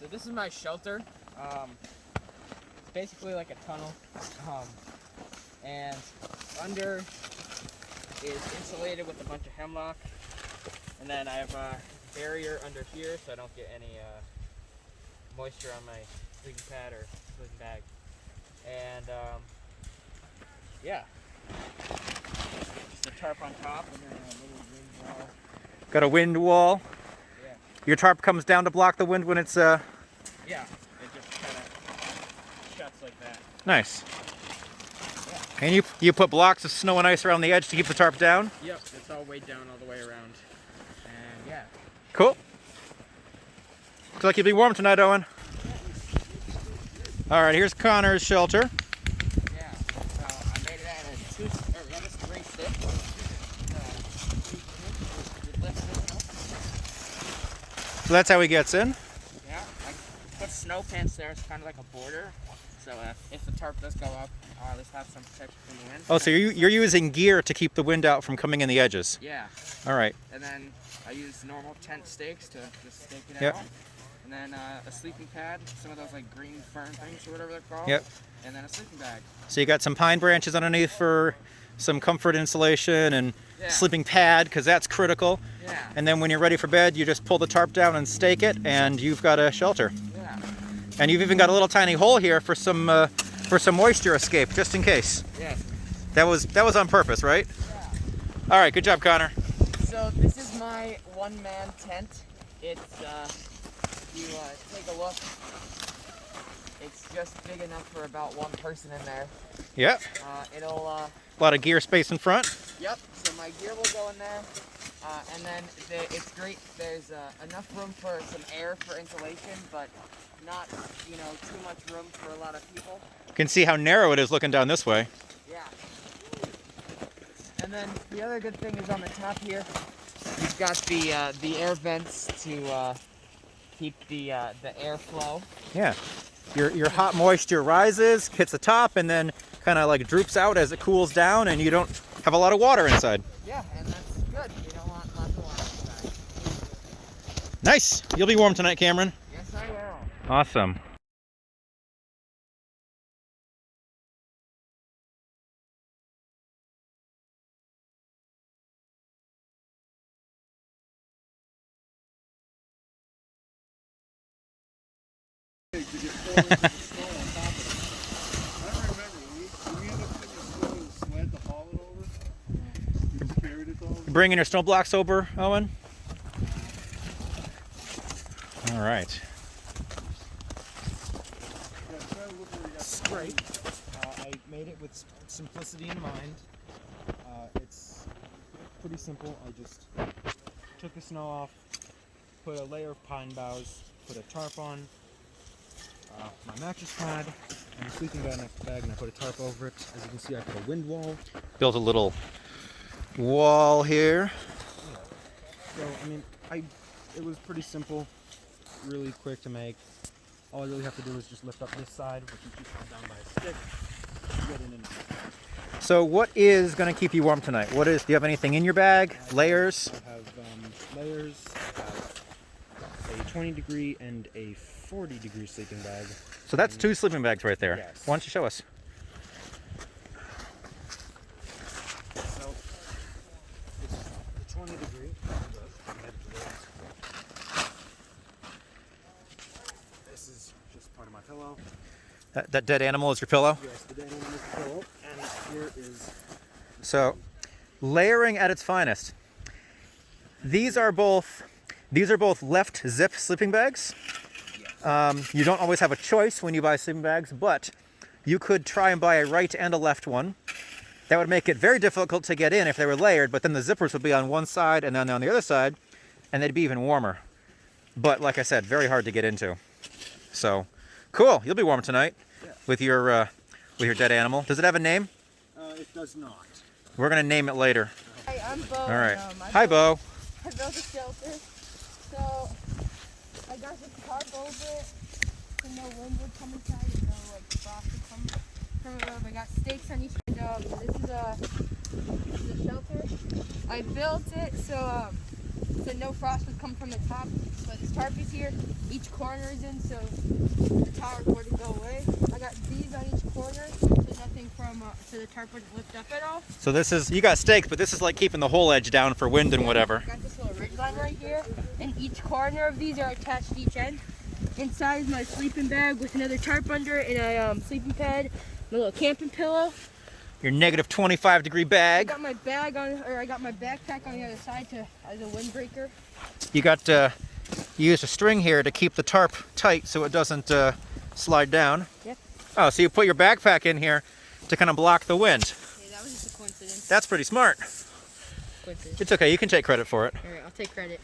So this is my shelter. It's basically like a tunnel. And under is insulated with a bunch of hemlock. And then I have a barrier under here so I don't get any moisture on my sleeping pad or sleeping bag. And yeah, just a tarp on top and then a little wind wall. Got a wind wall. Yeah. Your tarp comes down to block the wind when it's Yeah, it just kind of shuts like that. Nice. Yeah. And you put blocks of snow and ice around the edge to keep the tarp down? Yep, it's all weighed down all the way around. And yeah. Cool. Looks like you'll be warm tonight, Owen. All right, here's Connor's shelter. Yeah, so I made it out of 3 sticks. So that's how he gets in. Yeah, I put snow pants there. It's kind of like a border. So if the tarp does go up, I'll at least have some protection from the wind. Oh, so you're using gear to keep the wind out from coming in the edges. Yeah. All right. And then I use normal tent stakes to just stake it Yep. out. And then a sleeping pad, some of those like green fern things or whatever they're called. Yep. And then a sleeping bag. So you got some pine branches underneath for some comfort insulation and Yeah. sleeping pad, because that's critical. Yeah. And then when you're ready for bed, you just pull the tarp down and stake it, and you've got a shelter. Yeah. And you've even got a little tiny hole here for some moisture escape, just in case. Yes. That was on purpose, right? Yeah. All right, good job, Connor. So this is my one-man tent. It's you take a look. It's just big enough for about one person in there. Yep. It'll. A lot of gear space in front. Yep. So my gear will go in there, and then it's great. There's enough room for some air for insulation, but not too much room for a lot of people. You can see how narrow it is looking down this way. Yeah. And then the other good thing is on the top here, you've got the air vents to keep the airflow. Yeah. Your hot moisture rises, hits the top, and then kind of like droops out as it cools down, and you don't have a lot of water inside. Yeah, and that's good. You don't want lots of water inside. Nice. You'll be warm tonight, Cameron. Yes, I will. Awesome. To get poured into the snow on top of it. I don't remember. We ended up putting the snow in the sled to haul it over. We just carried it over. You bringing your snow blocks over, Owen? All right. Yeah, try to look where you got Straight. I made it with simplicity in mind. It's pretty simple. I just took the snow off, put a layer of pine boughs, put a tarp on, my mattress pad, and a sleeping bag, and I put a tarp over it. As you can see, I put a wind wall. Built a little wall here. So, I mean, it was pretty simple, really quick to make. All I really have to do is just lift up this side, which is just held down by a stick, get in and out. So what is going to keep you warm tonight? Do you have anything in your bag? Layers? I have layers. I have a 20 degree and a 40 degree sleeping bag. So that's 2 sleeping bags right there. Yes. Why don't you show us? So it's the 20 degree. This is just part of my pillow. That dead animal is your pillow? Yes, the dead animal is the pillow. And here is So, layering at its finest. These are both left zip sleeping bags. You don't always have a choice when you buy sleeping bags, but you could try and buy a right and a left one. That would make it very difficult to get in if they were layered, but then the zippers would be on one side and then on the other side, and they'd be even warmer. But like I said, very hard to get into. So, cool. You'll be warm tonight with your dead animal. Does it have a name? it does not. We're gonna name it later. Hi, I'm Bo. All right. and, Hi, Bo. I built a shelter, so I got this tarp over it, so no wind would come inside, and no frost would come from above. I got stakes on each window. This is a shelter. I built it so so no frost would come from the top. But this tarp is here. Each corner is in, so the tower wouldn't go away. I got these on each corner, so nothing from, so the tarp wouldn't lift up at all. So this is, you got stakes, but this is like keeping the whole edge down for wind and whatever. I got this little ridge line right here, and each corner of these are attached to each end. Inside is my sleeping bag with another tarp under it and a sleeping pad, my little camping pillow. Your negative 25-degree I bag. got my bag on, or I got my backpack on the other side as a windbreaker. You got you used a string here to keep the tarp tight so it doesn't slide down. Yep. Oh, so you put your backpack in here to kind of block the wind. Yeah, that was just a coincidence. That's pretty smart. Coincidence. It's okay, you can take credit for it. All right, I'll take credit.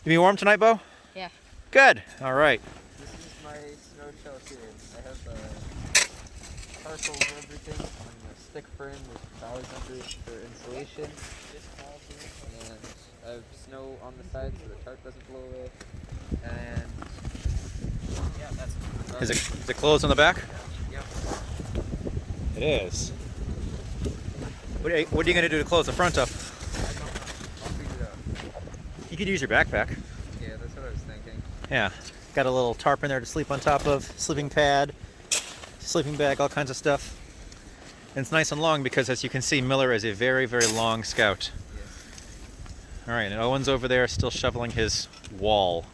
You be warm tonight, Bo? Yeah. Good. All right. This is my snow shelter. I have the tarp over everything and the stick frame with boughs under it for insulation. And I have snow on the side so the tarp doesn't blow away. And yeah, that's Is it closed on the back? Yep. It is. What are you going to do to close the front up? I don't know. I'll figure it out. You could use your backpack. Yeah, that's what I was thinking. Yeah. Got a little tarp in there to sleep on top of, sleeping pad, sleeping bag, all kinds of stuff. And it's nice and long because, as you can see, Miller is a very, very long scout. Yes. All right, and Owen's over there still shoveling his wall.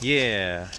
Yeah.